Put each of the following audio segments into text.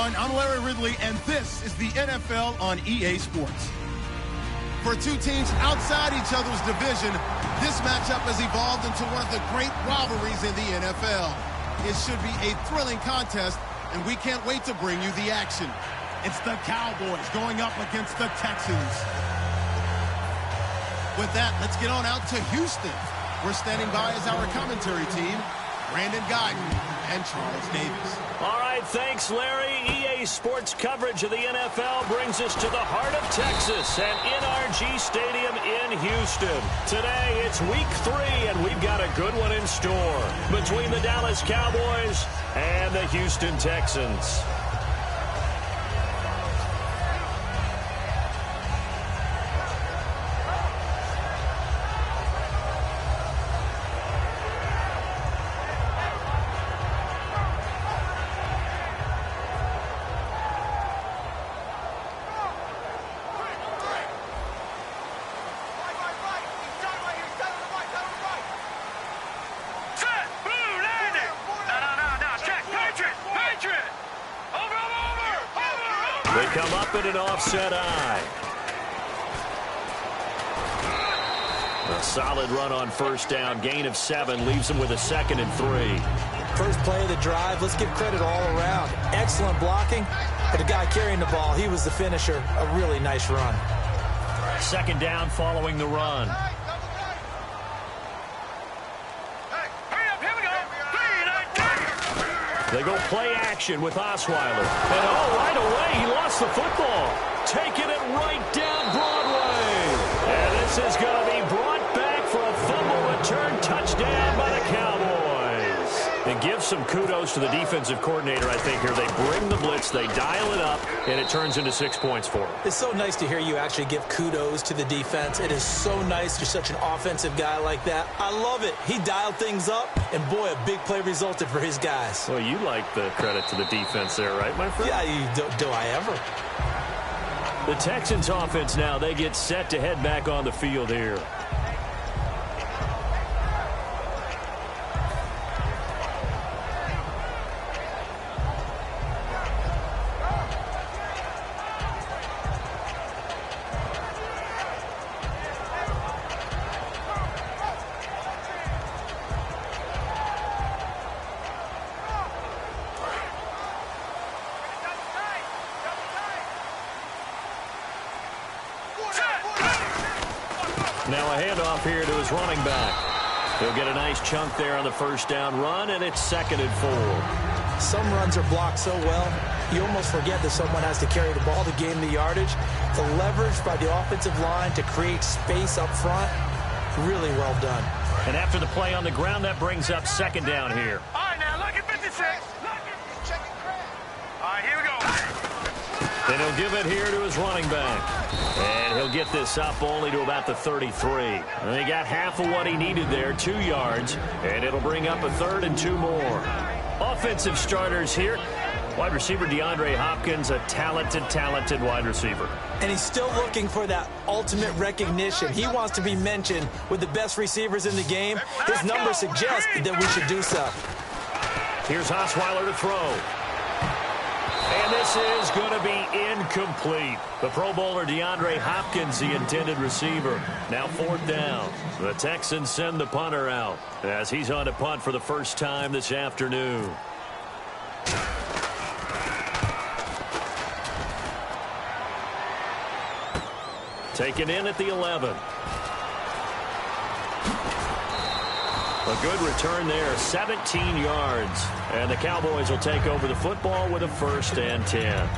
everyone. I'm Larry Ridley, and this is the NFL on EA Sports. For two teams outside each other's division, this matchup has evolved into one of the great rivalries in the NFL. It should be a thrilling contest, and we can't wait to bring you the action. It's the Cowboys going up against the Texans. With that, let's get on out to Houston. We're standing by as our commentary team, Brandon Guyton and Charles Davis. All right, thanks, Larry. EA Sports coverage of the NFL brings us to the heart of Texas and NRG Stadium in Houston. Today, it's week 3, and we've got a good one in store between the Dallas Cowboys and the Houston Texans. They come up in an offset eye. A solid run on first down. Gain of 7 leaves them with a 2nd and 3. First play of the drive. Let's give credit all around. Excellent blocking. But the guy carrying the ball, he was the finisher. A really nice run. 2nd down following the run. They go play action with Osweiler. And right away, he lost the football. Taking it right down Broadway. And this is going to be brought back for a fumble return touchdown by the Cowboys. And give some kudos to the defensive coordinator, I think, here. They bring the blitz, they dial it up, and it turns into 6 points for them. It's so nice to hear you actually give kudos to the defense. It is so nice you're such an offensive guy like that. I love it. He dialed things up, and boy, a big play resulted for his guys. Well, you like the credit to the defense there, right, my friend? Yeah, do I ever. The Texans offense now, they get set to head back on the field here. Now a handoff here to his running back. He'll get a nice chunk there on the first down run, and it's 2nd and 4. Some runs are blocked so well, you almost forget that someone has to carry the ball to gain the yardage. The leverage by the offensive line to create space up front, really well done. And after the play on the ground, that brings up 2nd down here. All right, now look at 56. All right, here we go. Then he'll give it here to his running back. And he'll get this up only to about the 33. And he got half of what he needed there, 2 yards. And it'll bring up a 3rd and 2 more. Offensive starters here. Wide receiver DeAndre Hopkins, a talented wide receiver. And he's still looking for that ultimate recognition. He wants to be mentioned with the best receivers in the game. His numbers suggest that we should do so. Here's Osweiler to throw. And this is going to be incomplete. The Pro Bowler DeAndre Hopkins, the intended receiver. Now 4th down. The Texans send the punter out as he's on to punt for the first time this afternoon. Taken in at the 11. A good return there, 17 yards. And the Cowboys will take over the football with a 1st and 10.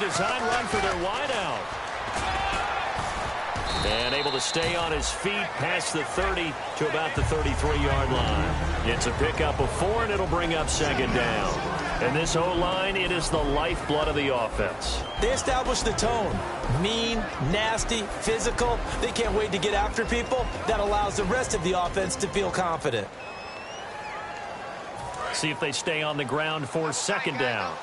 Design run for their wideout. And a able to stay on his feet past the 30 to about the 33-yard line. It's a pickup of 4, and it'll bring up second down. And this O-line, it is the lifeblood of the offense. They established the tone. Mean, nasty, physical. They can't wait to get after people. That allows the rest of the offense to feel confident. See if they stay on the ground for second down.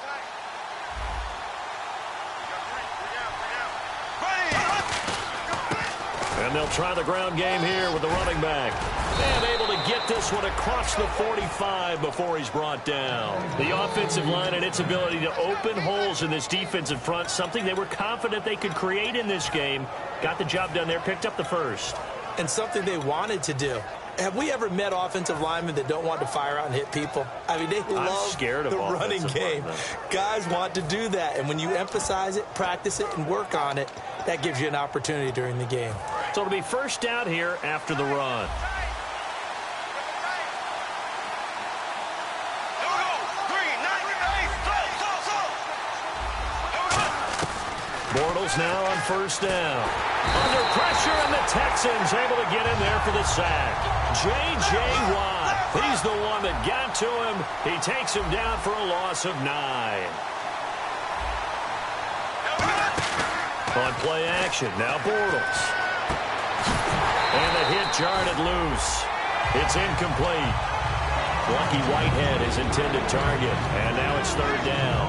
And they'll try the ground game here with the running back. And able to get this one across the 45 before he's brought down. The offensive line and its ability to open holes in this defensive front, something they were confident they could create in this game. Got the job done there, picked up the first. And something they wanted to do. Have we ever met offensive linemen that don't want to fire out and hit people? I mean, they love the running game. Guys want to do that, and when you emphasize it, practice it, and work on it, that gives you an opportunity during the game. So it'll be first down here after the run. Bortles now on first down. Under pressure, and the Texans able to get in there for the sack. J.J. Watt, he's the one that got to him. He takes him down for a loss of 9. On play action, now Bortles. And the hit jarred it loose. It's incomplete. Lucky Whitehead is intended target, and now it's third down.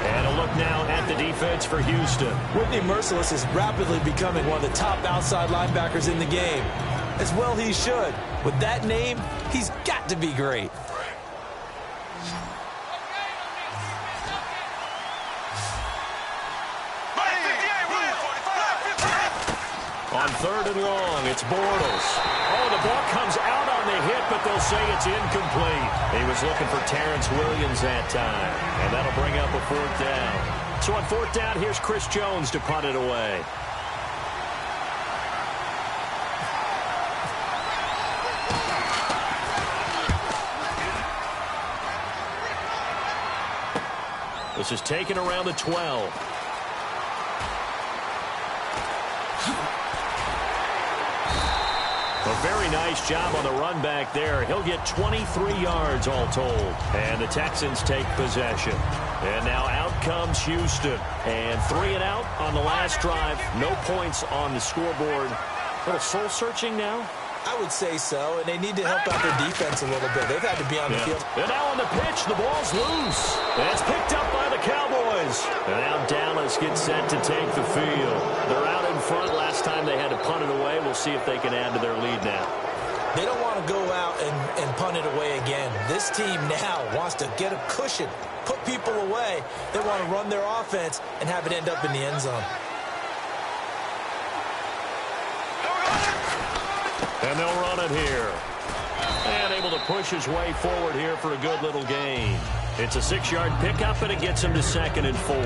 And a look now at the defense for Houston. Whitney Merciless is rapidly becoming one of the top outside linebackers in the game. As well he should. With that name, he's got to be great. On third and long, it's Bortles. Oh, the ball comes out on the hit, but they'll say it's incomplete. He was looking for Terrence Williams that time, and that'll bring up a fourth down. So on fourth down, here's Chris Jones to punt it away. This is taken around the 12. A very nice job on the run back there. He'll get 23 yards all told. And the Texans take possession. And now out comes Houston. And 3 and out on the last drive. No points on the scoreboard. A little soul-searching now? I would say so, and they need to help out their defense a little bit. They've had to be on the field. And now on the pitch, the ball's loose. And it's picked up by the Cowboys. And now Dallas gets set to take the field. They're out in front. Last time they had to punt it away. We'll see if they can add to their lead now. They don't want to go out and punt it away again. This team now wants to get a cushion, put people away. They want to run their offense and have it end up in the end zone. And they'll run it here. And able to push his way forward here for a good little gain. It's a 6-yard pickup, and it gets him to 2nd and 4.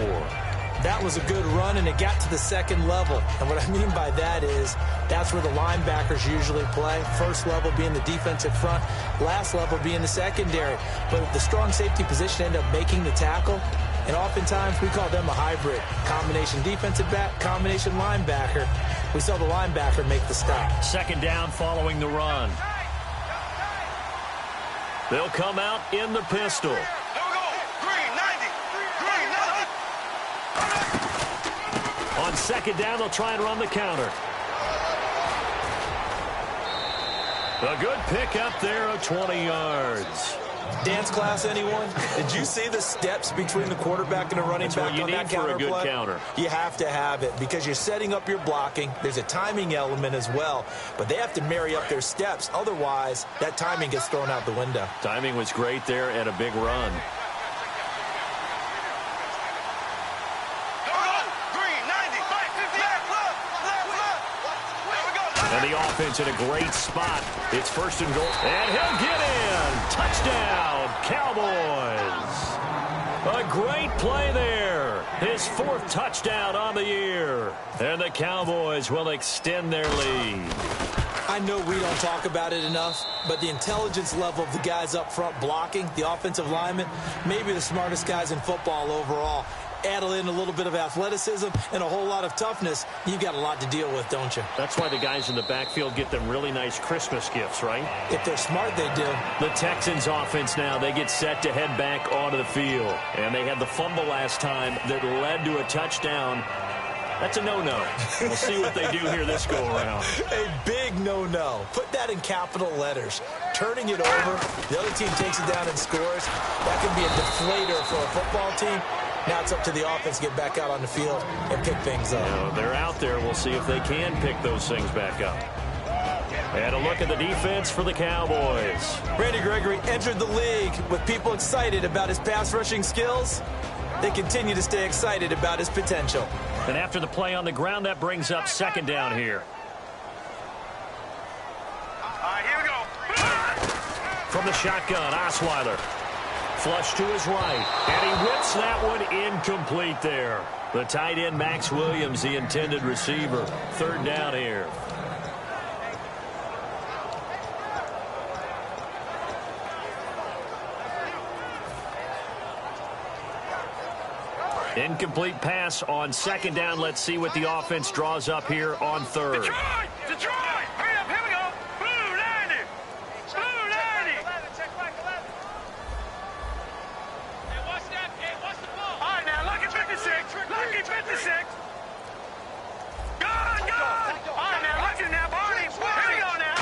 That was a good run, and it got to the second level. And what I mean by that is that's where the linebackers usually play. First level being the defensive front, last level being the secondary. But the strong safety position ended up making the tackle. And oftentimes we call them a hybrid. Combination defensive back, combination linebacker. We saw the linebacker make the stop. Second down following the run. They'll come out in the pistol. On second down, they'll try and run the counter. A good pickup there of 20 yards. Dance class, anyone? Did you see the steps between the quarterback and the running back on that counter play? That's what you need for a good counter. You have to have it because you're setting up your blocking. There's a timing element as well, but they have to marry up their steps. Otherwise, that timing gets thrown out the window. Timing was great there and a big run. And the offense in a great spot. It's 1st and goal. And he'll get in. Touchdown, Cowboys. A great play there. His 4th touchdown on the year. And the Cowboys will extend their lead. I know we don't talk about it enough, but the intelligence level of the guys up front blocking, the offensive linemen, maybe the smartest guys in football overall. add in a little bit of athleticism and a whole lot of toughness, you've got a lot to deal with, don't you? That's why the guys in the backfield get them really nice Christmas gifts, right? If they're smart, they do. The Texans offense now, they get set to head back onto the field. And they had the fumble last time that led to a touchdown. That's a no-no. We'll see what they do here this go-around. A big no-no. Put that in capital letters. Turning it over, the other team takes it down and scores. That could be a deflator for a football team. Now it's up to the offense to get back out on the field and pick things up. You know, they're out there. We'll see if they can pick those things back up. And a look at the defense for the Cowboys. Randy Gregory entered the league with people excited about his pass rushing skills. They continue to stay excited about his potential. And after the play on the ground, that brings up second down here. Here we go. From the shotgun, Osweiler. Flush to his right. And he whips that one incomplete there. The tight end, Max Williams, the intended receiver. Third down here. Incomplete pass on second down. Let's see what the offense draws up here on third. Detroit! Hurry up, here we go. Blue 90. Blue 90. Hey, watch that, kid. Watch the ball. All right, now, lucky 56. Lucky 56. Gone. All right, now, lucky now, Barney. Here we go now.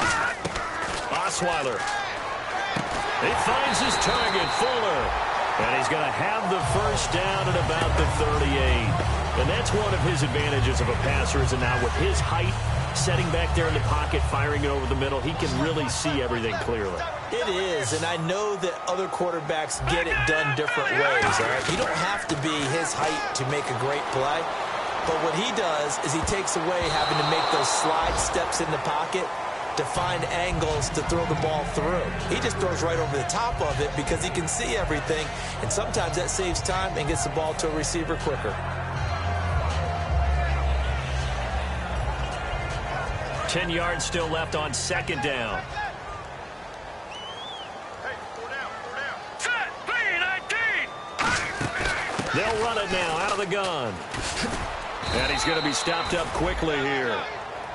Osweiler. He finds his target, Fuller. And he's going to have the first down at about the 38. And that's one of his advantages of a passer, is that now with his height, setting back there in the pocket, firing it over the middle, he can really see everything clearly. It is, and I know that other quarterbacks get it done different ways, all right? You don't have to be his height to make a great play. But what he does is he takes away having to make those slide steps in the pocket to find angles to throw the ball through. He just throws right over the top of it because he can see everything, and sometimes that saves time and gets the ball to a receiver quicker. 10 yards still left on second down. Set, 3-19. They'll run it now out of the gun. And he's going to be stopped up quickly here.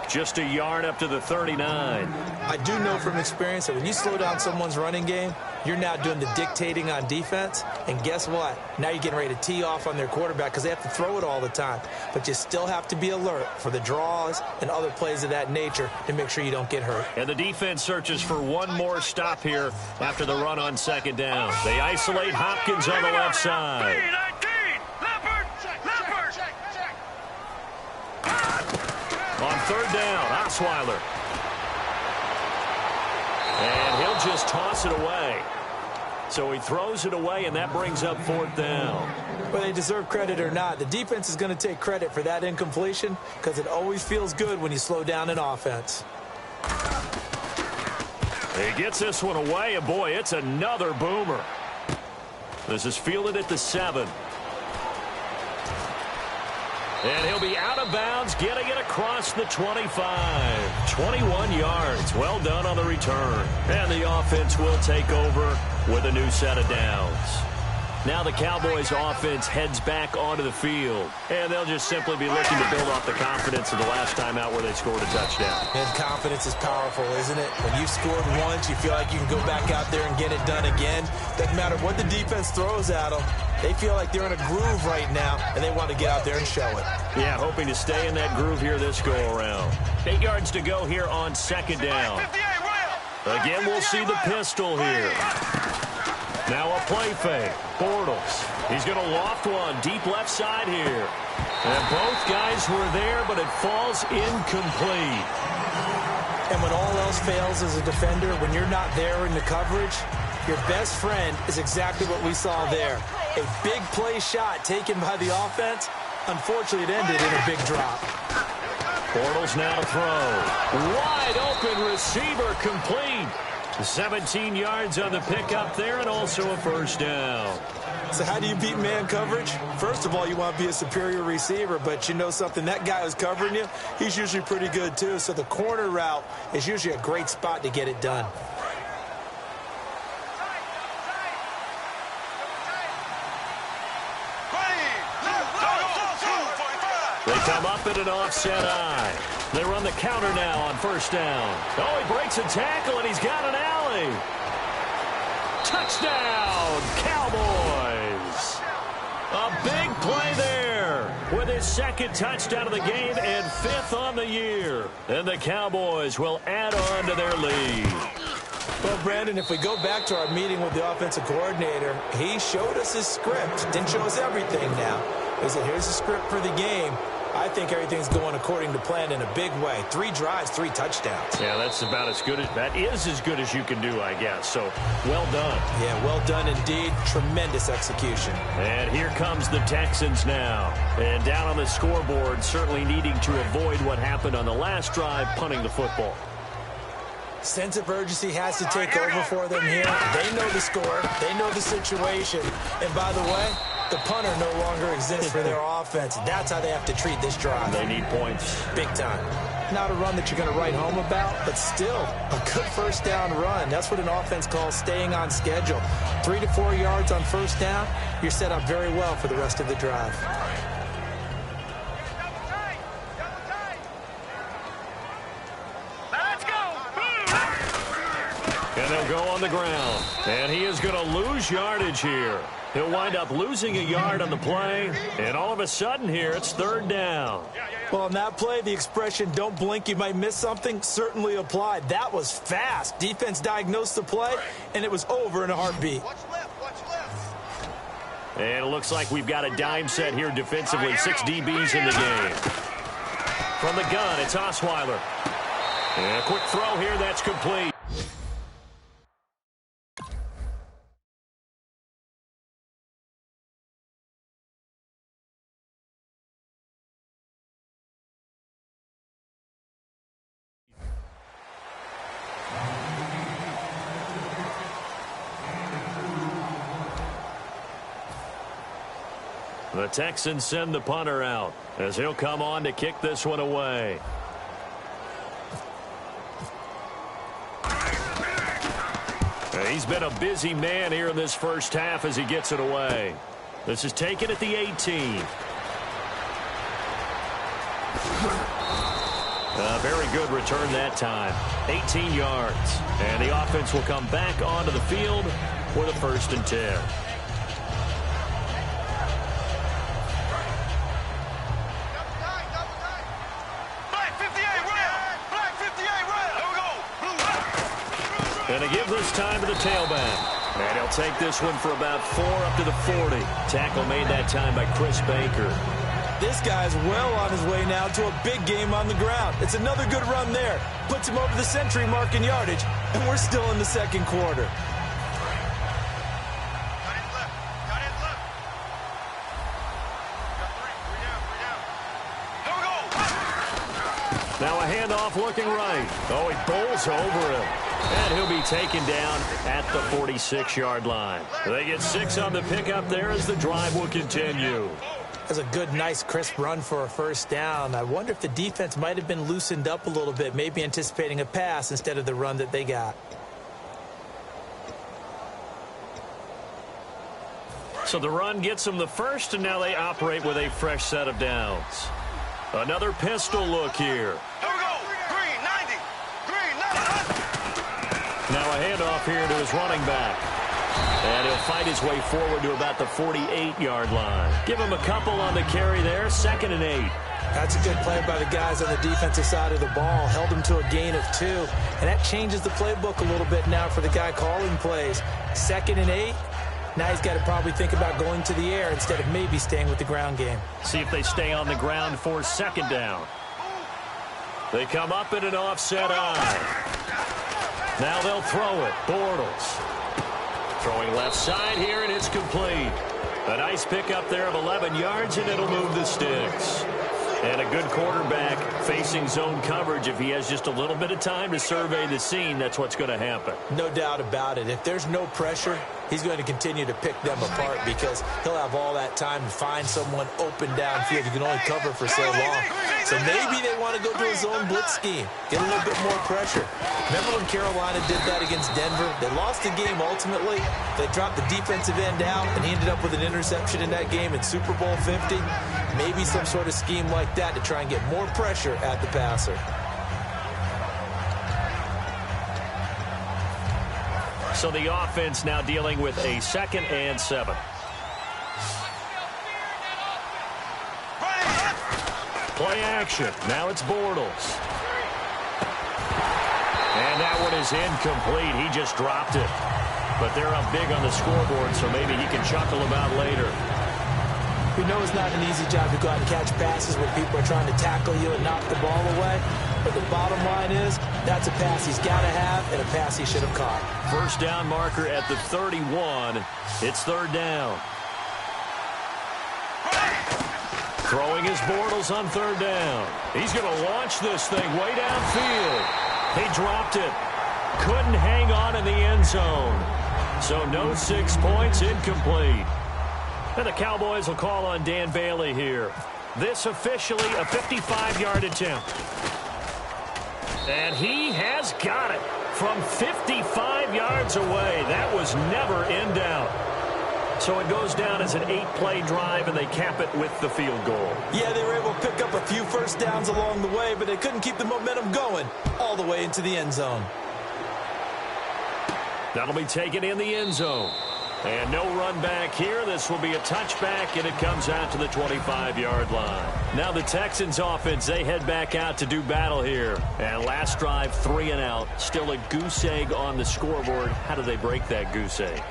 Just a yard up to the 39. I do know from experience that when you slow down someone's running game, you're now doing the dictating on defense. And guess what? Now you're getting ready to tee off on their quarterback because they have to throw it all the time. But you still have to be alert for the draws and other plays of that nature to make sure you don't get hurt. And the defense searches for one more stop here after the run on second down. They isolate Hopkins on the left side. 3-19. Leopard. On third down, Osweiler. And he'll just toss it away. So he throws it away, and that brings up fourth down. Whether they deserve credit or not, the defense is going to take credit for that incompletion because it always feels good when you slow down an offense. He gets this one away, and boy, it's another boomer. This is fielded at the 7. And he'll be out of bounds, getting it across the 25. 21 yards. Well done on the return. And the offense will take over with a new set of downs. Now the Cowboys offense heads back onto the field. And they'll just simply be looking to build off the confidence of the last time out where they scored a touchdown. And confidence is powerful, isn't it? When you've scored once, you feel like you can go back out there and get it done again. Doesn't matter what the defense throws at them. They feel like they're in a groove right now, and they want to get out there and show it. Yeah, hoping to stay in that groove here this go-around. 8 yards to go here on second down. Again, we'll see the pistol here. Now a play fake. Bortles. He's going to loft one deep left side here. And both guys were there, but it falls incomplete. And when all else fails as a defender, when you're not there in the coverage, your best friend is exactly what we saw there. A big play shot taken by the offense. Unfortunately, it ended in a big drop. Bortles now to throw. Wide open receiver, complete. 17 yards on the pickup there, and also a first down. So how do you beat man coverage? First of all, you want to be a superior receiver, but you know something, that guy who's covering you, he's usually pretty good too. So the corner route is usually a great spot to get it done. up in an offset eye. They run the counter now on first down. Oh, he breaks a tackle, and he's got an alley. Touchdown, Cowboys. A big play there with his second touchdown of the game and 5th on the year. And the Cowboys will add on to their lead. Well, Brandon, if we go back to our meeting with the offensive coordinator, he showed us his script. Didn't show us everything now. He said, here's the script for the game. I think everything's going according to plan in a big way. 3 drives, 3 touchdowns. Yeah, that's about as good as, that is as good as you can do, I guess. So, well done. Yeah, well done indeed. Tremendous execution. And here comes the Texans now. And down on the scoreboard, certainly needing to avoid what happened on the last drive, punting the football. Sense of urgency has to take over for them here. They know the score. They know the situation. And by the way, the punter no longer exists for their offense. That's how they have to treat this drive. They need points. Big time. Not a run that you're going to write home about, but still a good first down run. That's what an offense calls staying on schedule. 3 to 4 yards on first down, you're set up very well for the rest of the drive. And they'll go on the ground. And he is going to lose yardage here. He'll wind up losing a yard on the play. And all of a sudden here, it's 3rd down. Well, on that play, the expression, don't blink, you might miss something, certainly applied. That was fast. Defense diagnosed the play, and it was over in a heartbeat. Watch left. And it looks like we've got a dime set here defensively. 6 DBs in the game. From the gun, it's Osweiler. And a quick throw here, that's complete. The Texans send the punter out as he'll come on to kick this one away. He's been a busy man here in this first half as he gets it away. This is taken at the 18. A very good return that time. 18 yards. And the offense will come back onto the field for the 1st and 10. And they give this time to the tailback. And he'll take this one for about 4 up to the 40. Tackle made that time by Chris Baker. This guy's well on his way now to a big game on the ground. It's another good run there. Puts him over the century mark in yardage, and we're still in the 2nd quarter. Now a handoff looking right. Oh, he bowls over him. And he'll be taken down at the 46-yard line. They get 6 on the pickup there as the drive will continue. That's a good, nice, crisp run for a first down. I wonder if the defense might have been loosened up a little bit, maybe anticipating a pass instead of the run that they got. So the run gets them the first, and now they operate with a fresh set of downs. Another pistol look here. Here we go. Green, 90. Green, 90. Now a handoff here to his running back. And he'll fight his way forward to about the 48-yard line. Give him a couple on the carry there. 2nd and 8. That's a good play by the guys on the defensive side of the ball. Held him to a gain of 2. And that changes the playbook a little bit now for the guy calling plays. 2nd and 8. Now he's got to probably think about going to the air instead of maybe staying with the ground game. See if they stay on the ground for 2nd down. They come up in an offset eye. Now they'll throw it. Bortles. Throwing left side here, and it's complete. A nice pickup there of 11 yards, and it'll move the sticks. And a good quarterback facing zone coverage. If he has just a little bit of time to survey the scene, that's what's going to happen. No doubt about it. If there's no pressure, he's going to continue to pick them apart because he'll have all that time to find someone open downfield. You can only cover for so long. So maybe they want to go to a zone blitz scheme, get a little bit more pressure. Remember when Carolina did that against Denver? They lost the game ultimately. They dropped the defensive end out, and he ended up with an interception in that game in Super Bowl 50. Maybe some sort of scheme like that to try and get more pressure at the passer. So the offense now dealing with a 2nd and 7. Play action. Now it's Bortles. And that one is incomplete. He just dropped it. But they're up big on the scoreboard, so maybe he can chuckle about later. We know it's not an easy job to go out and catch passes when people are trying to tackle you and knock the ball away. But the bottom line is, that's a pass he's got to have and a pass he should have caught. First down marker at the 31. It's 3rd down. Throwing his Bortles on 3rd down. He's going to launch this thing way downfield. He dropped it. Couldn't hang on in the end zone. So no 6 points, incomplete. And the Cowboys will call on Dan Bailey here. This officially a 55-yard attempt. And he has got it from 55 yards away. That was never in doubt. So it goes down as an 8-play drive, and they cap it with the field goal. Yeah, they were able to pick up a few first downs along the way, but they couldn't keep the momentum going all the way into the end zone. That'll be taken in the end zone. And no run back here. This will be a touchback, and it comes out to the 25-yard line. Now the Texans offense, they head back out to do battle here. And last drive, 3 and out. Still a goose egg on the scoreboard. How do they break that goose egg?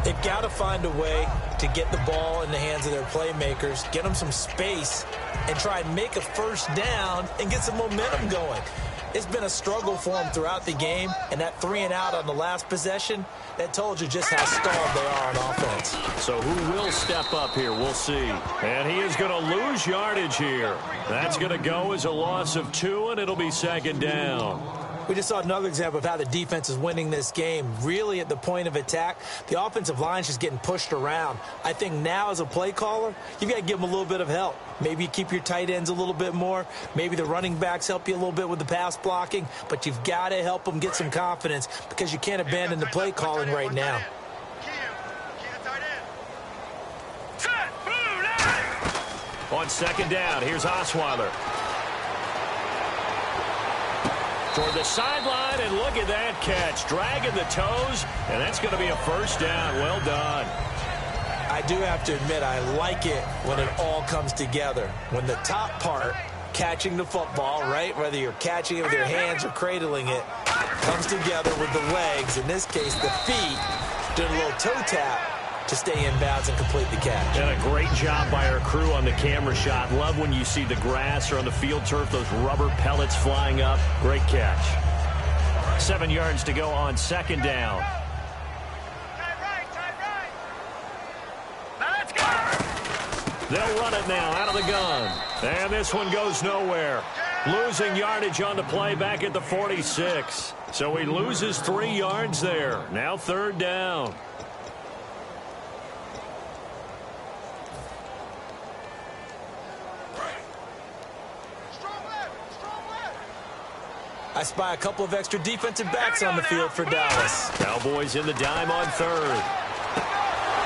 They've got to find a way to get the ball in the hands of their playmakers, get them some space, and try and make a first down and get some momentum going. It's been a struggle for them throughout the game, and that 3 and out on the last possession, that told you just how stalled they are on offense. So who will step up here? We'll see. And he is going to lose yardage here. That's going to go as a loss of 2, and it'll be 2nd down. We just saw another example of how the defense is winning this game. Really at the point of attack, the offensive line is just getting pushed around. I think now as a play caller, you've got to give them a little bit of help. Maybe you keep your tight ends a little bit more. Maybe the running backs help you a little bit with the pass blocking. But you've got to help them get some confidence because you can't abandon the play calling right now. On 2nd down, here's Osweiler. Toward the sideline, and look at that catch. Dragging the toes, and that's going to be a first down. Well done. I do have to admit, I like it when it all comes together. When the top part, catching the football, right, whether you're catching it with your hands or cradling it, comes together with the legs, in this case the feet, doing a little toe tap to stay in bounds and complete the catch. And a great job by our crew on the camera shot. Love when you see the grass or on the field turf, those rubber pellets flying up. Great catch. 7 yards to go on 2nd down. They'll run it now out of the gun. And this one goes nowhere. Losing yardage on the play back at the 46. So he loses 3 yards there. Now 3rd down. I spy a couple of extra defensive backs on the field for Dallas. Cowboys in the dime on 3rd.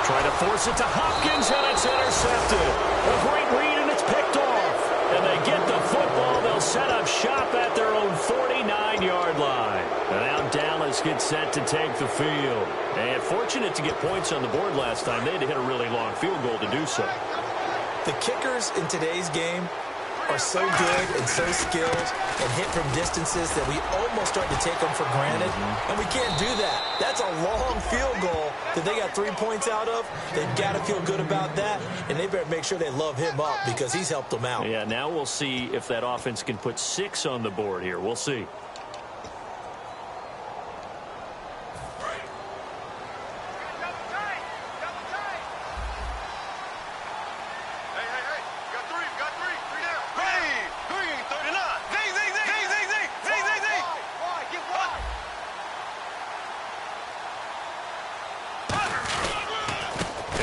Try to force it to Hopkins, and it's intercepted. A great read, and it's picked off. And they get the football. They'll set up shop at their own 49-yard line. And now Dallas gets set to take the field. And fortunate to get points on the board last time. They had to hit a really long field goal to do so. The kickers in today's game are so good and so skilled and hit from distances that we almost start to take them for granted. And we can't do that. That's a long field goal that they got 3 points out of. They've got to feel good about that, and they better make sure they love him up because he's helped them out. Yeah, now we'll see if that offense can put 6 on the board here. We'll see.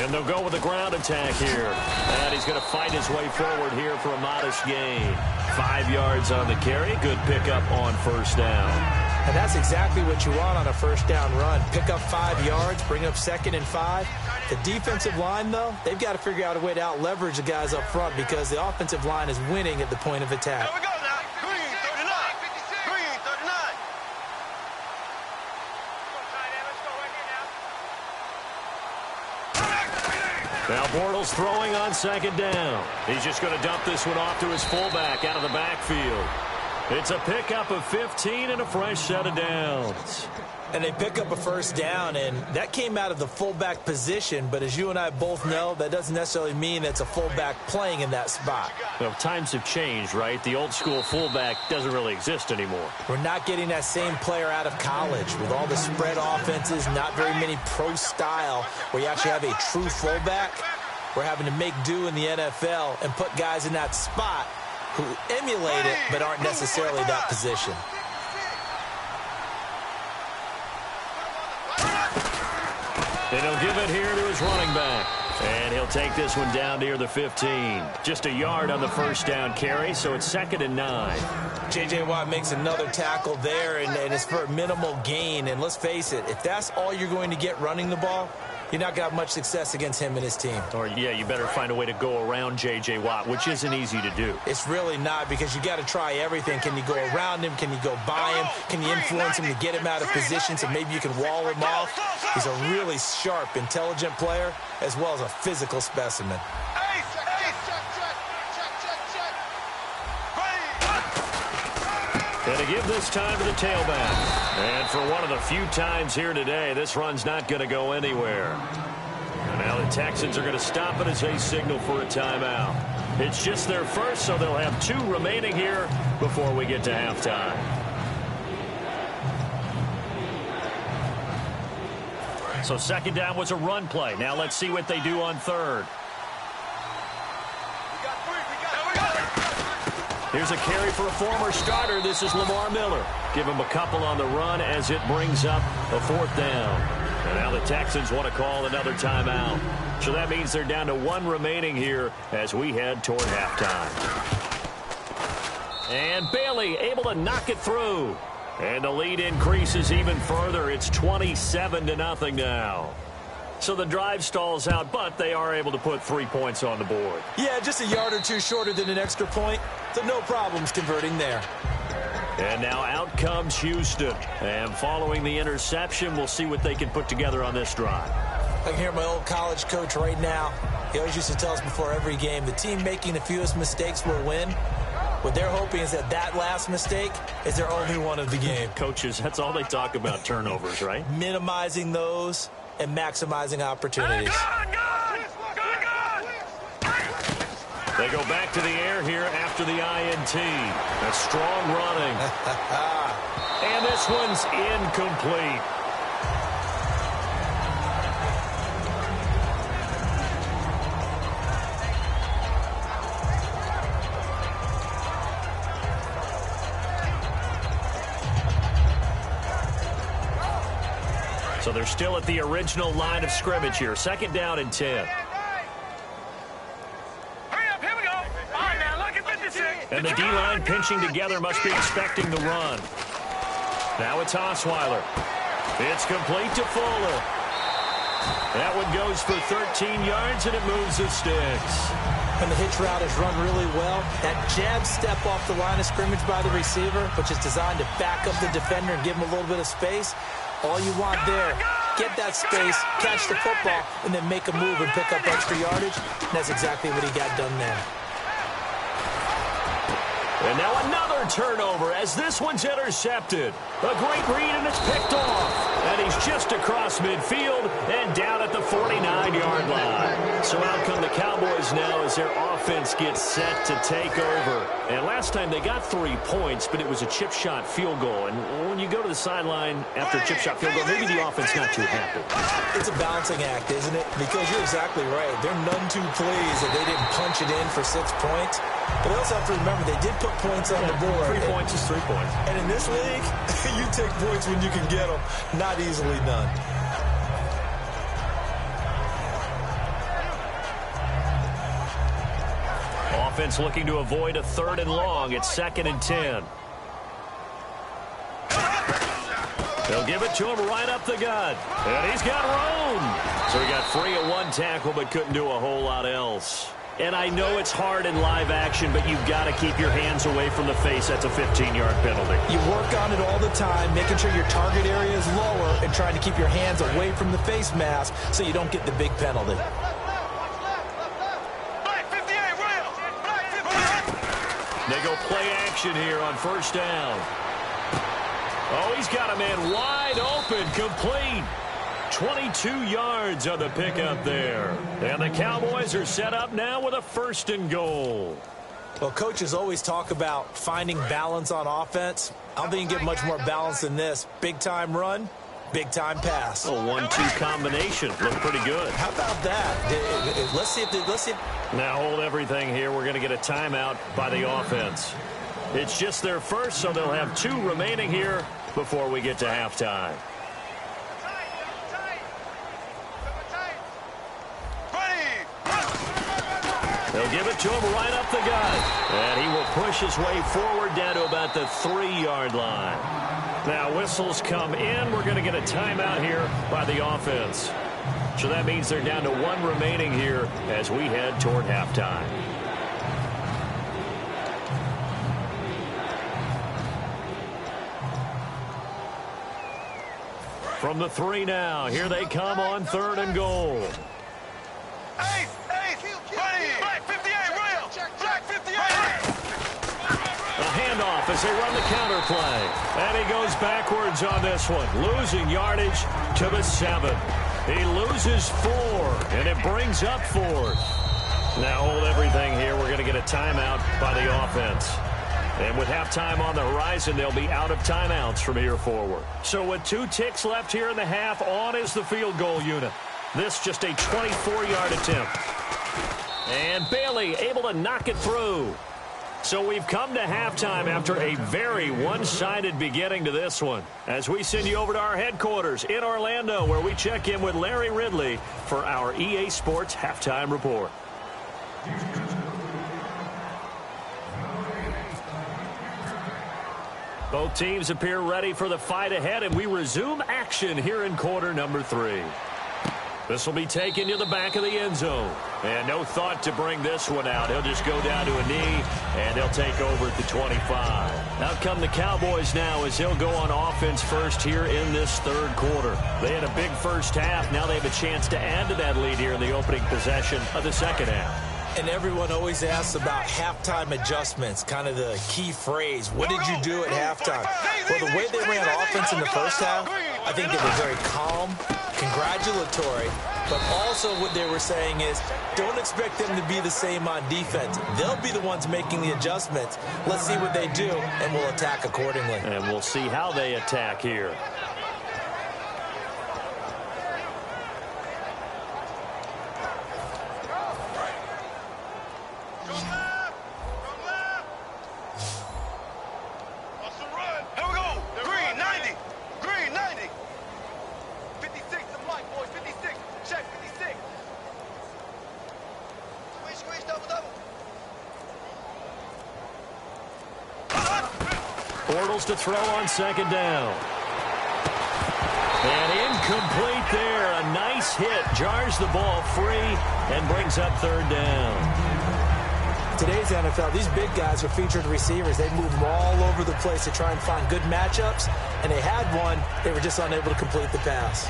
And they'll go with the ground attack here. And he's going to fight his way forward here for a modest gain. 5 yards on the carry. Good pickup on first down. And that's exactly what you want on a first down run. Pick up 5 yards, bring up 2nd and 5. The defensive line, though, they've got to figure out a way to out-leverage the guys up front because the offensive line is winning at the point of attack. Here we go now. Green, 39. Green, 39. Now Bortles throwing on 2nd down. He's just going to dump this one off to his fullback out of the backfield. It's a pickup of 15 and a fresh set of downs. And they pick up a first down, and that came out of the fullback position. But as you and I both know, that doesn't necessarily mean it's a fullback playing in that spot. Well, times have changed, right? The old school fullback doesn't really exist anymore. We're not getting that same player out of college with all the spread offenses, not very many pro style where you actually have a true fullback. We're having to make do in the NFL and put guys in that spot who emulate it but aren't necessarily that position. And he'll give it here to his running back. And he'll take this one down near the 15. Just a yard on the first down carry, so it's 2nd and 9. J.J. Watt makes another tackle there, and it's for a minimal gain. And let's face it, if that's all you're going to get running the ball, you're not going to have much success against him and his team. Or, yeah, you better find a way to go around J.J. Watt, which isn't easy to do. It's really not because you got to try everything. Can you go around him? Can you go by him? Can you influence him to get him out of position so maybe you can wall him off? He's a really sharp, intelligent player as well as a physical specimen. And to give this time to the tailback. And for one of the few times here today, this run's not going to go anywhere. And now the Texans are going to stop it as they signal for a timeout. It's just their first, so they'll have 2 remaining here before we get to halftime. So 2nd down was a run play. Now let's see what they do on 3rd. Here's a carry for a former starter. This is Lamar Miller. Give him a couple on the run as it brings up a 4th down. And now the Texans want to call another timeout. So that means they're down to 1 remaining here as we head toward halftime. And Bailey able to knock it through. And the lead increases even further. It's 27-0 now. So the drive stalls out, but they are able to put 3 points on the board. Yeah, just a yard or 2 shorter than an extra point. So no problems converting there. And now out comes Houston. And following the interception, we'll see what they can put together on this drive. I can hear my old college coach right now. He always used to tell us before every game, the team making the fewest mistakes will win. What they're hoping is that that last mistake is their only one of the game. Coaches, that's all they talk about, turnovers, right? Minimizing those and maximizing opportunities. They go back to the air here after the INT. A strong running. And this one's incomplete. So they're still at the original line of scrimmage here. 2nd down and 10. And the D-line pinching together must be expecting the run. Now it's Osweiler. It's complete to Fuller. That one goes for 13 yards, and it moves the sticks. And the hitch route is run really well. That jab step off the line of scrimmage by the receiver, which is designed to back up the defender and give him a little bit of space. All you want there, get that space, catch the football, and then make a move and pick up extra yardage. And that's exactly what he got done there. And now another turnover as this one's intercepted. A great read, and it's picked off. And he's just across midfield and down at the 49-yard line. So out come the Cowboys now as their offense gets set to take over. And last time they got 3 points, but it was a chip shot field goal. And when you go to the sideline after a chip shot field goal, maybe the offense not too happy. It's a balancing act, isn't it? Because you're exactly right. They're none too pleased that they didn't punch it in for 6 points. But they also have to remember they did put points on the board. 3 points is 3 points. And in this league, you take points when you can get them. Not easily done. offense looking to avoid a 3rd and long. It's 2nd and 10. They'll give it to him right up the gut. And he's got room. So he got free of 1 tackle but couldn't do a whole lot else. And I know it's hard in live action, but you've got to keep your hands away from the face. That's a 15-yard penalty. You work on it all the time, making sure your target area is lower and trying to keep your hands away from the face mask so you don't get the big penalty. They go play action here on 1st down. Oh, he's got a man wide open, complete. 22 yards on the pickup there. And the Cowboys are set up now with a 1st and goal. Well, coaches always talk about finding balance on offense. I don't think you can get much more balance than this. Big-time run, big-time pass. A 1-2 combination. Looked pretty good. How about that? Let's see if Now hold everything here. We're going to get a timeout by the offense. It's just their first, so they'll have 2 remaining here before we get to halftime. They'll give it to him right up the gut. And he will push his way forward down to about the 3-yard line. Now whistles come in. We're going to get a timeout here by the offense. So that means they're down to 1 remaining here as we head toward halftime. From the 3 now, here they come on 3rd and goal. A handoff as they run the counter play. And he goes backwards on this one, losing yardage to the 7. He loses 4, and it brings up 4th. Now hold everything here. We're going to get a timeout by the offense. And with halftime on the horizon, they'll be out of timeouts from here forward. So with 2 ticks left here in the half, on is the field goal unit. This just a 24-yard attempt. And Bailey able to knock it through. So we've come to halftime after a very one-sided beginning to this one. As we send you over to our headquarters in Orlando, where we check in with Larry Ridley for our EA Sports Halftime Report. Both teams appear ready for the fight ahead, and we resume action here in quarter number 3. This will be taken to the back of the end zone. And no thought to bring this one out. He'll just go down to a knee, and they'll take over at the 25. Out come the Cowboys now as they'll go on offense first here in this 3rd quarter. They had a big first half. Now they have a chance to add to that lead here in the opening possession of the 2nd half. And everyone always asks about halftime adjustments, kind of the key phrase. What did you do at halftime? Well, the way they ran offense in the first half, I think they were very calm, congratulatory, but also what they were saying is don't expect them to be the same on defense. They'll be the ones making the adjustments. Let's see what they do, and we'll attack accordingly. And we'll see how they attack here. To throw on 2nd down. And incomplete there. A nice hit. Jars the ball free and brings up 3rd down. Today's NFL, these big guys are featured receivers. They move them all over the place to try and find good matchups. And they had one. They were just unable to complete the pass.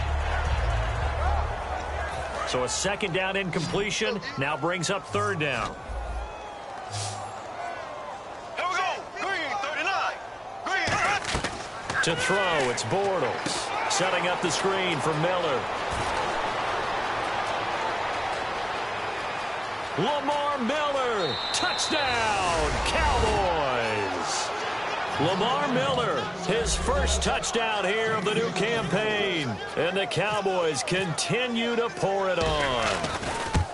So a 2nd down incompletion now brings up 3rd down. To throw, it's Bortles. Setting up the screen for Miller. Lamar Miller, touchdown, Cowboys. Lamar Miller, his first touchdown here of the new campaign. And the Cowboys continue to pour it on.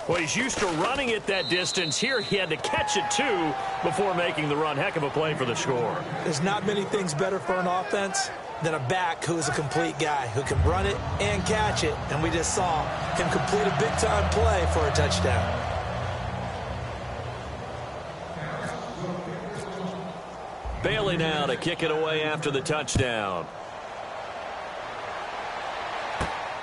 Well, he's used to running it that distance. Here he had to catch it, too, before making the run. Heck of a play for the score. There's not many things better for an offense than a back who is a complete guy who can run it and catch it. And we just saw him complete a big-time play for a touchdown. Riley now to kick it away after the touchdown.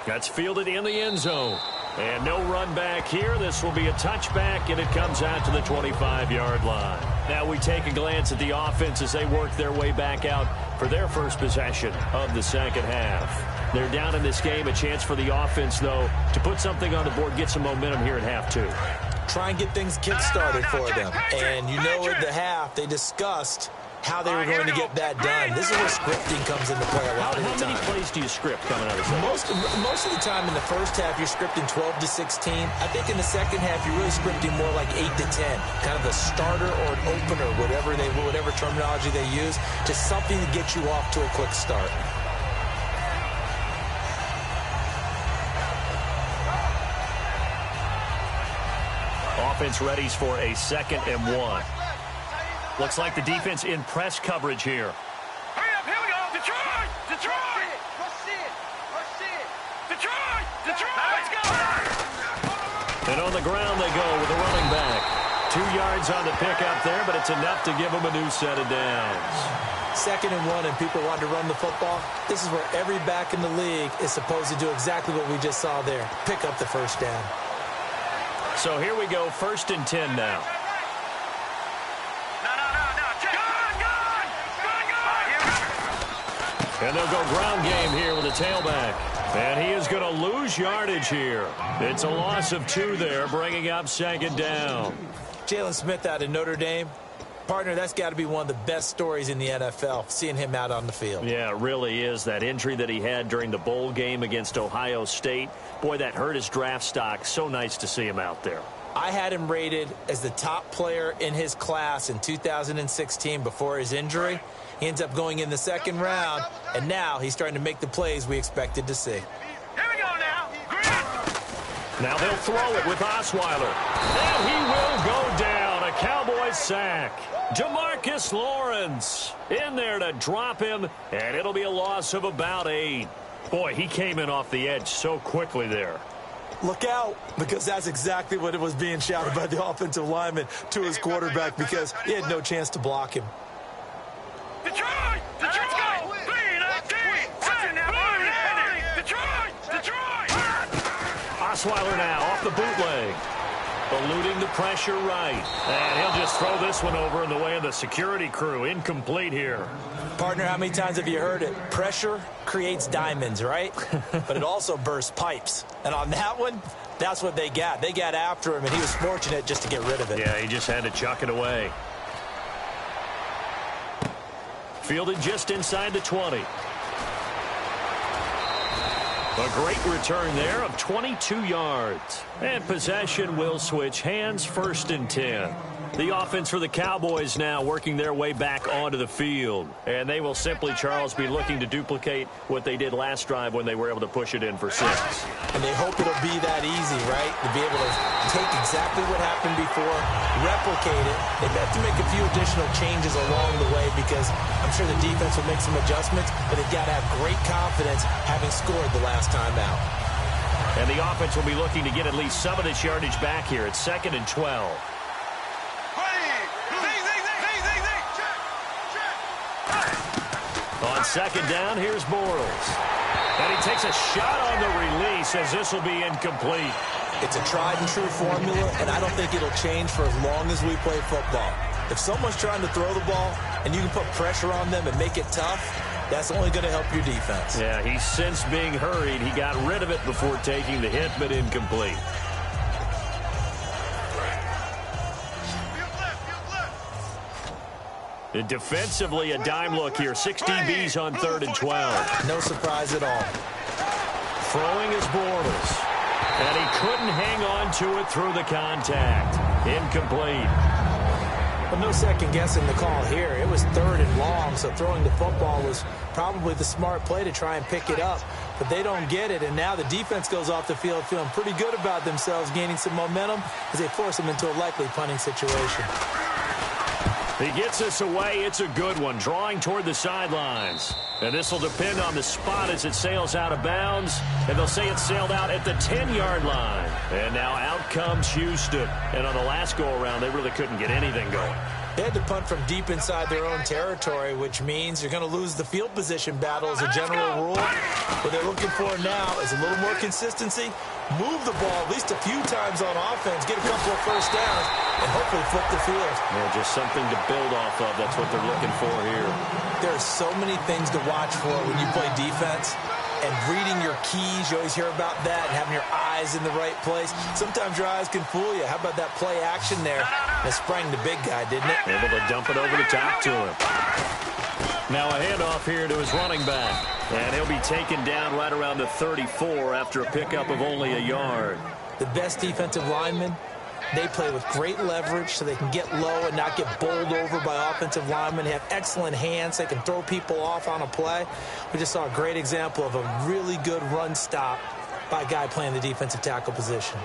That's fielded in the end zone. And no run back here. This will be a touchback, and it comes out to the 25-yard line. Now we take a glance at the offense as they work their way back out for their first possession of the second half. They're down in this game. A chance for the offense, though, to put something on the board, get some momentum here at half two. Try and get things kick-started for them. And you know at the half, they discussed how they were going to get that done. This is where scripting comes into play a lot of the time. How many plays do you script coming out of this? Most of the time in the first half, you're scripting 12 to 16. I think in the second half, you're really scripting more like 8 to 10. Kind of a starter or an opener, whatever terminology they use, just something to get you off to a quick start. Offense readies for a 2nd and 1. Looks like the defense in press coverage here. Hurry up, here we go. Detroit! Detroit! Detroit! Detroit! Let's go! And on the ground they go with a running back. 2 yards on the pickup there, but it's enough to give them a new set of downs. 2nd and 1, and people want to run the football. This is where every back in the league is supposed to do exactly what we just saw there. Pick up the first down. So here we go, 1st and 10 now. And they'll go ground game here with a tailback. And he is going to lose yardage here. It's a loss of 2 there, bringing up 2nd down. Jalen Smith out of Notre Dame. Partner, that's got to be one of the best stories in the NFL, seeing him out on the field. Yeah, it really is. That injury that he had during the bowl game against Ohio State, boy, that hurt his draft stock. So nice to see him out there. I had him rated as the top player in his class in 2016 before his injury. He ends up going in the 2nd round, and now he's starting to make the plays we expected to see. Here we go now. Now they'll throw it with Osweiler. And he will go down. A Cowboys sack. DeMarcus Lawrence in there to drop him, and it'll be a loss of about 8. Boy, he came in off the edge so quickly there. Look out, because that's exactly what it was being shouted by the offensive lineman to his quarterback, because he had no chance to block him. Detroit! Detroit! Detroit! Detroit! Osweiler now off the bootleg. Eluding the pressure right. And he'll just throw this one over in the way of the security crew. Incomplete here. Partner, how many times have you heard it? Pressure creates diamonds, right? But it also bursts pipes. And on that one, that's what they got. They got after him, and he was fortunate just to get rid of it. Yeah, he just had to chuck it away. Fielded just inside the 20. A great return there of 22 yards. And possession will switch hands, 1st and 10. The offense for the Cowboys now working their way back onto the field. And they will simply, Charles, be looking to duplicate what they did last drive when they were able to push it in for 6. And they hope it'll be that easy, right? To be able to take exactly what happened before, replicate it. They've got to make a few additional changes along the way because I'm sure the defense will make some adjustments, but they've got to have great confidence having scored the last time out. And the offense will be looking to get at least some of this yardage back here. It's 2nd and 12. On 2nd down, here's Bortles. And he takes a shot on the release as this will be incomplete. It's a tried-and-true formula, and I don't think it'll change for as long as we play football. If someone's trying to throw the ball and you can put pressure on them and make it tough, that's only going to help your defense. Yeah, he's since being hurried. He got rid of it before taking the hit, but incomplete. And defensively, a dime look here. 6 DBs on 3rd and 12. No surprise at all. Throwing is Bortles. And he couldn't hang on to it through the contact. Incomplete. Well, no second guessing the call here. It was 3rd and long, so throwing the football was probably the smart play to try and pick it up. But they don't get it, and now the defense goes off the field feeling pretty good about themselves, gaining some momentum as they force them into a likely punting situation. He gets this away. It's a good one. Drawing toward the sidelines. And this will depend on the spot as it sails out of bounds. And they'll say it sailed out at the 10-yard line. And now out comes Houston. And on the last go-around, they really couldn't get anything going. They had to punt from deep inside their own territory, which means you're going to lose the field position battle as a general rule. What they're looking for now is a little more consistency, move the ball at least a few times on offense, get a couple of first downs, and hopefully flip the field. Yeah, just something to build off of. That's what they're looking for here. There are so many things to watch for when you play defense. And reading your keys, you always hear about that, and having your eyes in the right place. Sometimes your eyes can fool you. How about that play action there? That sprang the big guy, didn't it? Able to dump it over the top to him. Now a handoff here to his running back. And he'll be taken down right around the 34 after a pickup of only a yard. The best defensive linemen, they play with great leverage so they can get low and not get bowled over by offensive linemen. They have excellent hands. They can throw people off on a play. We just saw a great example of a really good run stop by a guy playing the defensive tackle position.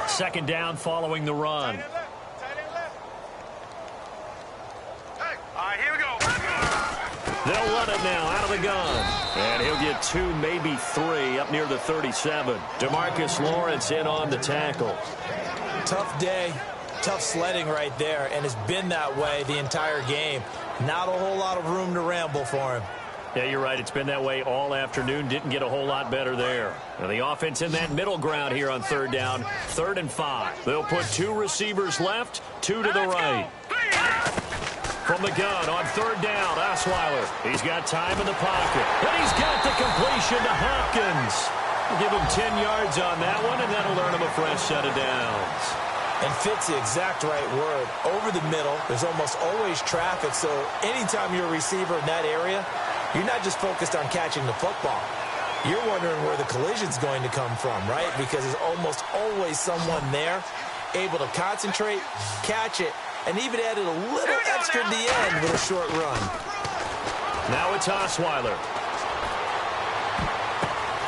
Second down following the run. They'll run it now out of the gun. And he'll get 2, maybe 3 up near the 37. DeMarcus Lawrence in on the tackle. Tough day, tough sledding right there, and it's been that way the entire game. Not a whole lot of room to ramble for him. Yeah, you're right. It's been that way all afternoon. Didn't get a whole lot better there. Now the offense in that middle ground here on third down. 3rd and 5. They'll put 2 receivers left, 2 to the right. From the gun on 3rd down, Osweiler. He's got time in the pocket. And he's got the completion to Hopkins. We'll give him 10 yards on that one, and that'll earn him a fresh set of downs. And fits the exact right word. Over the middle, there's almost always traffic, so anytime you're a receiver in that area, you're not just focused on catching the football. You're wondering where the collision's going to come from, right? Because there's almost always someone there able to concentrate, catch it, and even added a little extra at the end with a short run. Now it's Osweiler.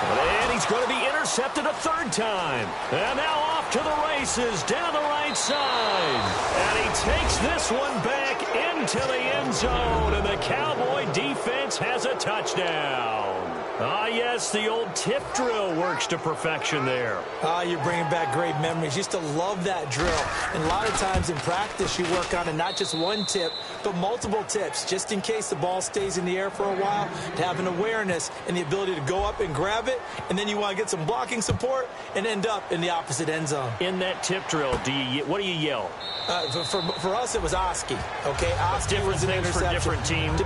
And he's going to be intercepted a 3rd time. And now off to the races down the right side. And he takes this one back into the end zone. And the Cowboy defense has a touchdown. Ah, yes, the old tip drill works to perfection there. Ah, you're bringing back great memories. Used to love that drill. And a lot of times in practice, you work on it, not just one tip, but multiple tips, just in case the ball stays in the air for a while, to have an awareness and the ability to go up and grab it, and then you want to get some blocking support and end up in the opposite end zone. In that tip drill, what do you yell? For us, it was Oski. Okay, Oski different was an things for different teams.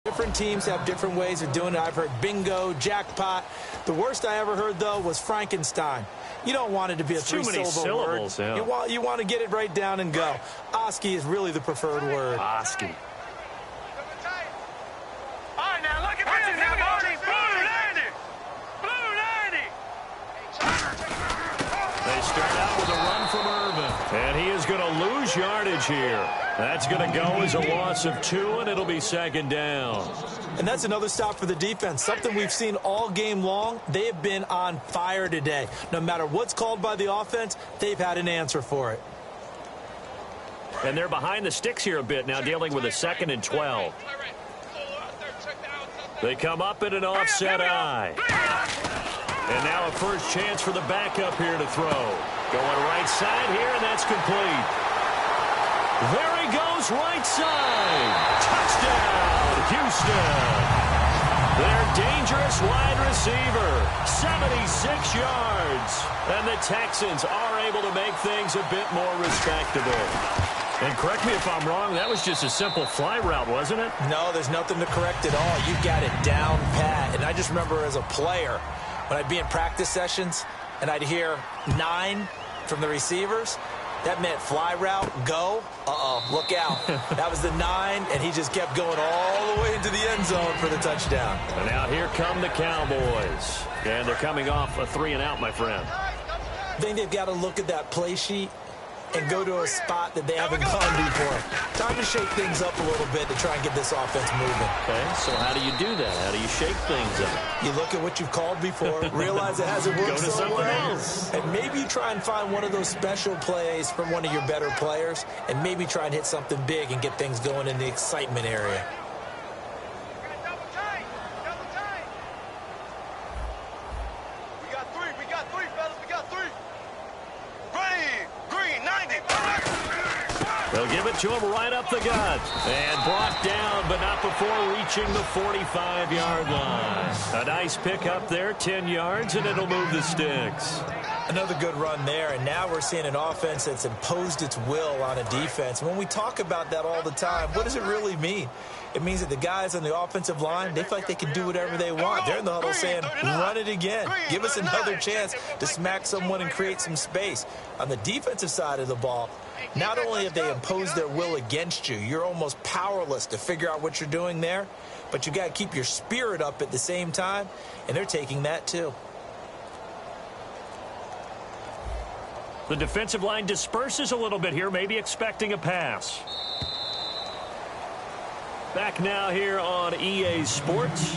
Different teams have different ways of doing it. I've heard bingo, jackpot. The worst I ever heard, though, was Frankenstein. You don't want it to be a three-syllable word. Yeah. You want to get it right down and go. Oski is really the preferred word. Oski. All right, now look at this. Here we go. Blue 90. They start out with a run from Irvin. And he is going to lose yardage here. That's going to go as a loss of 2, and it'll be 2nd down. And that's another stop for the defense. Something we've seen all game long. They have been on fire today. No matter what's called by the offense, they've had an answer for it. And they're behind the sticks here a bit now, dealing with a 2nd and 12. They come up in an offset eye. And now a first chance for the backup here to throw. Going right side here, and that's complete. There he goes, right side. Touchdown, Houston. Their dangerous wide receiver, 76 yards. And the Texans are able to make things a bit more respectable. And correct me if I'm wrong, that was just a simple fly route, wasn't it? No, there's nothing to correct at all. You got it down pat. And I just remember as a player, when I'd be in practice sessions and I'd hear 9 from the receivers, that meant fly route, go, look out. That was the 9, and he just kept going all the way into the end zone for the touchdown. And now here come the Cowboys. And they're coming off a 3-and-out, my friend. I think they've got to look at that play sheet and go to a spot that they haven't gone before. Time to shake things up a little bit to try and get this offense moving. Okay, so how do you do that? How do you shake things up? You look at what you've called before, realize it hasn't worked Go to somewhere something else. And maybe you try and find one of those special plays from one of your better players, and maybe try and hit something big and get things going in the excitement area. They'll give it to him right up the gut. And brought down, but not before reaching the 45-yard line. A nice pick up there, 10 yards, and it'll move the sticks. Another good run there, and now we're seeing an offense that's imposed its will on a defense. When we talk about that all the time, what does it really mean? It means that the guys on the offensive line, they feel like they can do whatever they want. They're in the huddle saying, run it again. Give us another chance to smack someone and create some space. On the defensive side of the ball, not only have they imposed their will against you, you're almost powerless to figure out what you're doing there, but you got to keep your spirit up at the same time, and they're taking that too. The defensive line disperses a little bit here, maybe expecting a pass. Back now here on EA Sports.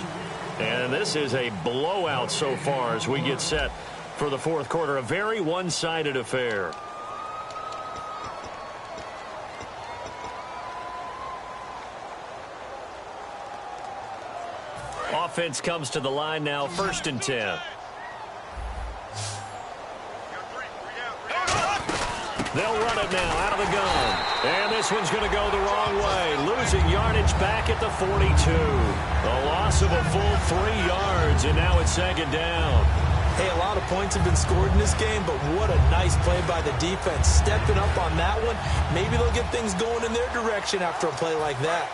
And this is a blowout so far as we get set for the fourth quarter. A very one-sided affair. Offense comes to the line now, 1st and 10. They'll run it now out of the gun. And this one's going to go the wrong way. Losing yardage back at the 42. A loss of a full 3 yards, and now it's 2nd down. Hey, a lot of points have been scored in this game, but what a nice play by the defense. Stepping up on that one. Maybe they'll get things going in their direction after a play like that.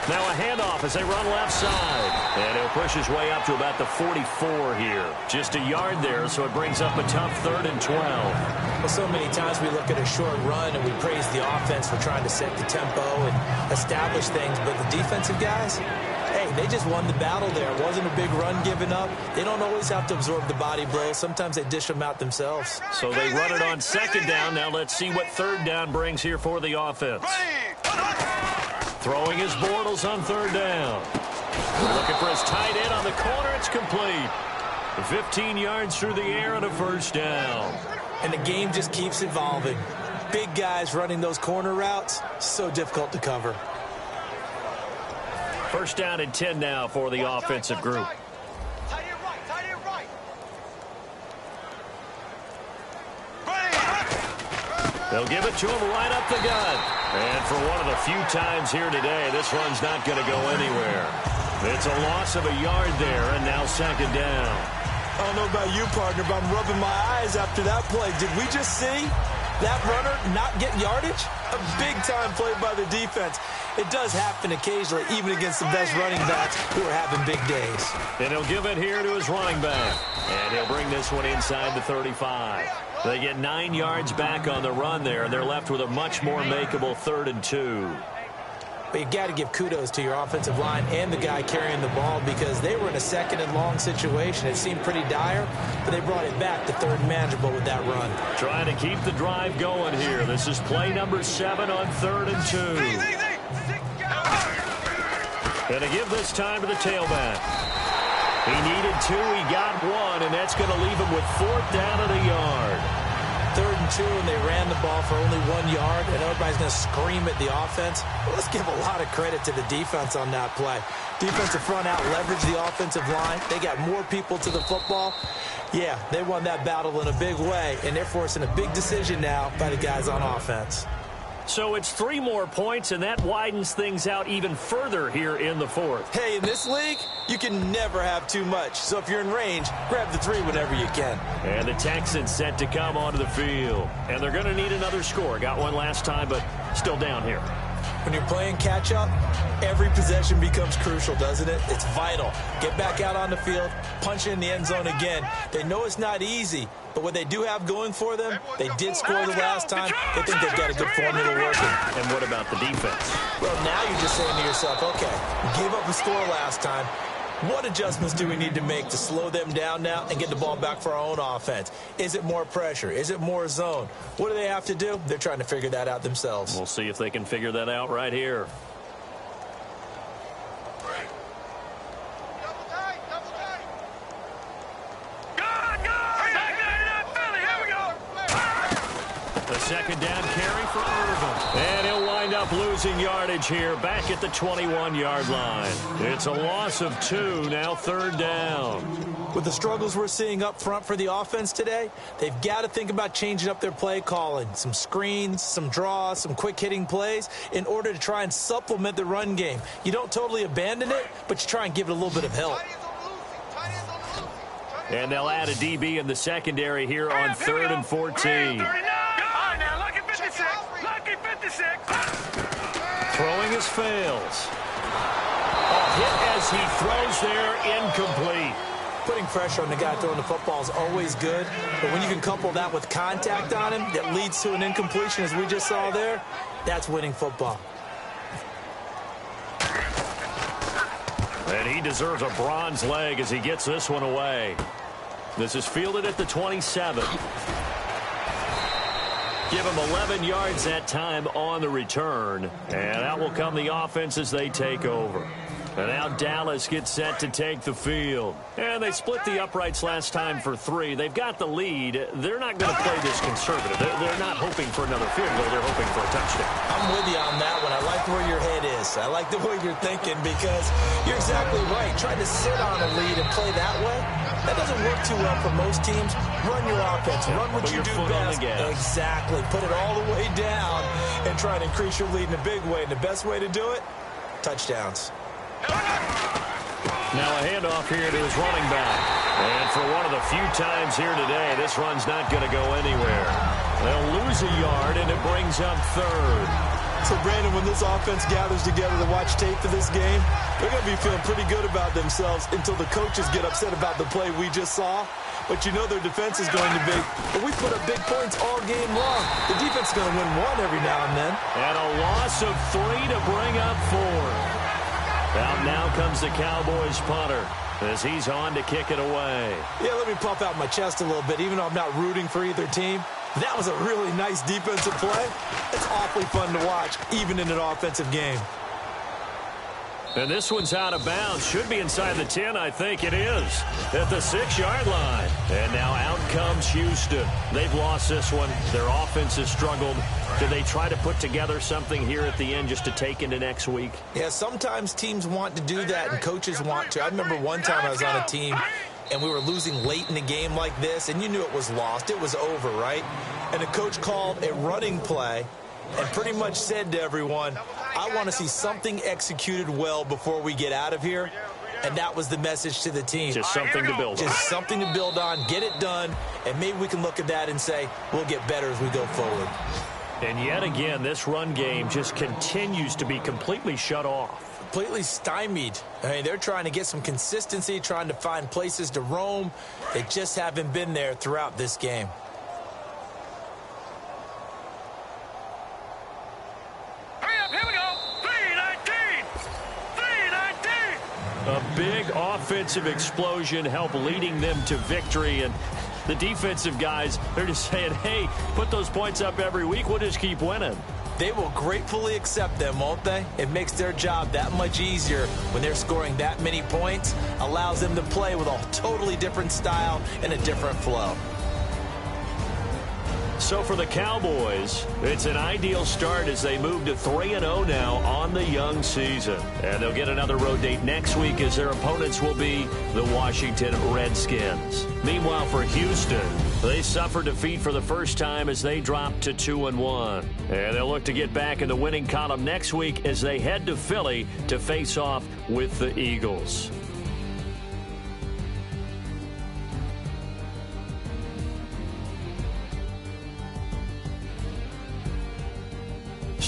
Now a handoff as they run left side. And he'll push his way up to about the 44 here. Just a yard there, so it brings up a tough 3rd and 12. Well, so many times we look at a short run and we praise the offense for trying to set the tempo and establish things. But the defensive guys, hey, they just won the battle there. It wasn't a big run given up. They don't always have to absorb the body blows. Sometimes they dish them out themselves. So they run it on 2nd down. Now let's see what 3rd down brings here for the offense. Throwing his Bortles on 3rd down. Looking for his tight end on the corner. It's complete. 15 yards through the air and a 1st down. And the game just keeps evolving. Big guys running those corner routes, so difficult to cover. 1st down and 10 now for the offensive group. They'll give it to him right up the gut. And for one of the few times here today, this run's not going to go anywhere. It's a loss of a yard there, and now 2nd down. I don't know about you, partner, but I'm rubbing my eyes after that play. Did we just see that runner not get yardage? A big-time play by the defense. It does happen occasionally, even against the best running backs who are having big days. And he'll give it here to his running back. And he'll bring this one inside the 35. They get 9 yards back on the run there, and they're left with a much more makeable 3rd and 2. But you got to give kudos to your offensive line and the guy carrying the ball because they were in a 2nd and long situation. It seemed pretty dire, but they brought it back to 3rd and manageable with that run. Trying to keep the drive going here. This is play number 7 on 3rd and 2. Going to give this time to the tailback. He needed 2, he got 1, and that's going to leave him with 4th down and a yard. 3rd and 2, and they ran the ball for only 1 yard, and everybody's going to scream at the offense. Well, let's give a lot of credit to the defense on that play. Defensive front out leveraged the offensive line. They got more people to the football. Yeah, they won that battle in a big way, and they're forcing a big decision now by the guys on offense. So it's 3 more points, and that widens things out even further here in the 4th. Hey, in this league, you can never have too much. So if you're in range, grab the 3 whenever you can. And the Texans set to come onto the field. And they're going to need another score. Got one last time, but still down here. When you're playing catch-up, every possession becomes crucial, doesn't it? It's vital. Get back out on the field, punch in the end zone again. They know it's not easy, but what they do have going for them, they did score the last time. They think they've got a good formula working. And what about the defense? Well, now you're just saying to yourself, okay, we gave up a score last time. What adjustments do we need to make to slow them down now and get the ball back for our own offense? Is it more pressure? Is it more zone? What do they have to do? They're trying to figure that out themselves. We'll see if they can figure that out right here. The second down carry for Irvin. And he'll wind up losing yardage here back at the 21-yard line. It's a loss of 2, now 3rd down. With the struggles we're seeing up front for the offense today, they've got to think about changing up their play calling. Some screens, some draws, some quick-hitting plays in order to try and supplement the run game. You don't totally abandon it, but you try and give it a little bit of help. And they'll add a DB in the secondary here on 3rd and 14. Throwing his fails. A hit as he throws there, incomplete. Putting pressure on the guy throwing the football is always good, but when you can couple that with contact on him that leads to an incompletion as we just saw there, that's winning football. And he deserves a bronze leg as he gets this one away. This is fielded at the 27. Give him 11 yards that time on the return. And out will come the offense as they take over. And now Dallas gets set to take the field. And they split the uprights last time for 3. They've got the lead. They're not going to play this conservative. They're not hoping for another field goal. They're hoping for a touchdown. I'm with you on that one. I like where your head is. I like the way you're thinking because you're exactly right. Trying to sit on a lead and play that way, that doesn't work too well for most teams. Run your offense. Run what you do best. Exactly. Put it all the way down and try to increase your lead in a big way. And the best way to do it, touchdowns. Now a handoff here to his running back. And for one of the few times here today, this run's not going to go anywhere. They'll lose a yard, and it brings up 3rd. So, Brandon, when this offense gathers together to watch tape for this game, they're going to be feeling pretty good about themselves until the coaches get upset about the play we just saw. But you know their defense is going to be, but we put up big points all game long. The defense is going to win one every now and then. And a loss of 3 to bring up 4. Out now comes the Cowboys punter as he's on to kick it away. Yeah, let me puff out my chest a little bit, even though I'm not rooting for either team. That was a really nice defensive play. It's awfully fun to watch, even in an offensive game. And this one's out of bounds. Should be inside the 10, I think it is. At the 6-yard line. And now out comes Houston. They've lost this one. Their offense has struggled. Do they try to put together something here at the end just to take into next week? Yeah, sometimes teams want to do that and coaches want to. I remember one time I was on a team and we were losing late in the game like this, and you knew it was lost. It was over, right? And the coach called a running play and pretty much said to everyone, I want to see something executed well before we get out of here. And that was the message to the team. Just something to build on. Just something to build on, get it done, and maybe we can look at that and say, we'll get better as we go forward. And yet again, this run game just continues to be completely shut off. Completely stymied. I mean, they're trying to get some consistency, trying to find places to roam. They just haven't been there throughout this game. A big offensive explosion helped leading them to victory. And the defensive guys, they're just saying, hey, put those points up every week. We'll just keep winning. They will gratefully accept them, won't they? It makes their job that much easier when they're scoring that many points. Allows them to play with a totally different style and a different flow. So for the Cowboys, it's an ideal start as they move to 3-0 now on the young season. And they'll get another road date next week as their opponents will be the Washington Redskins. Meanwhile, for Houston, they suffered defeat for the first time as they dropped to 2-1. And they'll look to get back in the winning column next week as they head to Philly to face off with the Eagles.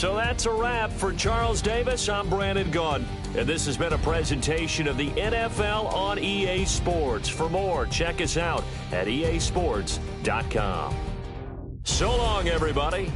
So that's a wrap. For Charles Davis, I'm Brandon Gaudin. And this has been a presentation of the NFL on EA Sports. For more, check us out at easports.com. So long, everybody.